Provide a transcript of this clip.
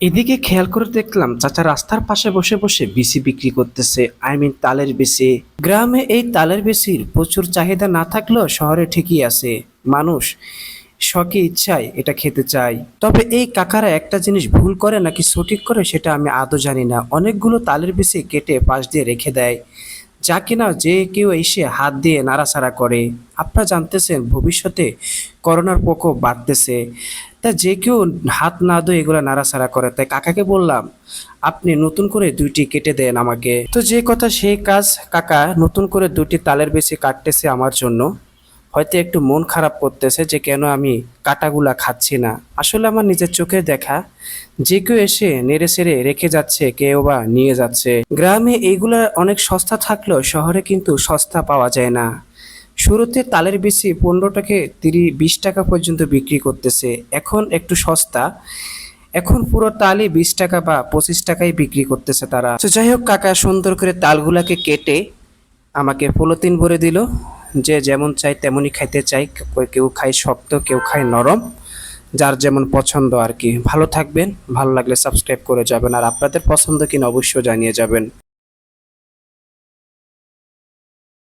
এদিকে খেয়াল করে দেখলাম চাচা রাস্তার পাশে বসে বসে বিসি বিক্রি করতেছে, তালের বিসি। গ্রামে এই তালের বিসির প্রচুর চাহিদা না থাকলেও শহরে ঠিকই আছে। মানুষ শখে ইচ্ছায় এটা খেতে চায়। তবে এই কাকারা একটা জিনিস ভুল করে নাকি সঠিক করে সেটা আমি আদৌ জানি না। অনেকগুলো তালের বিসি কেটে পাশ দিয়ে রেখে দেয়, যা কিনা যে কেউ এসে হাত দিয়ে নাড়াচাড়া করে। আপনারা জানতেছেন ভবিষ্যতে করোনার প্রকোপ বাড়তেছে, তা যে কেউ হাত না ধুয়ে এগুলো নাড়াচাড়া করে। তাই কাকাকে বললাম, আপনি নতুন করে দুইটি কেটে দেন আমাকে। তো যে কথা সেই কাজ, কাকা নতুন করে দুটি তালের বেশি কাটতেছে আমার জন্য। হয়তো একটু মন খারাপ করতেছে যে কেন আমি কাটাগুলা খাচ্ছি না। আসলে আমার নিজের চোখে দেখা, যে কেউ এসে নেড়ে সেড়ে রেখে যাচ্ছে, কেউ বা নিয়ে যাচ্ছে। গ্রামে এইগুলা অনেক সস্তা থাকলেও শহরে কিন্তু সস্তা পাওয়া যায় না। শুরুতে তালের বেশি 15 থেকে 20 টাকা পর্যন্ত বিক্রি করতেছে, এখন একটু সস্তা। এখন পুরো তালই 20 টাকা বা 25 টাকায় বিক্রি করতেছে তারা। তো যাই হোক, কাকা সুন্দর করে তালগুলাকে কেটে আমাকে পলিথিন ভরে দিল। যে যেমন চাই তেমনই খাইতে চাই, কেউ খায় শক্ত, কেউ খায় নরম, যার যেমন পছন্দ আর কি। ভালো থাকবেন, ভালো লাগলে সাবস্ক্রাইব করে যাবেন, আর আপনাদের পছন্দ কিনা অবশ্যই জানিয়ে যাবেন।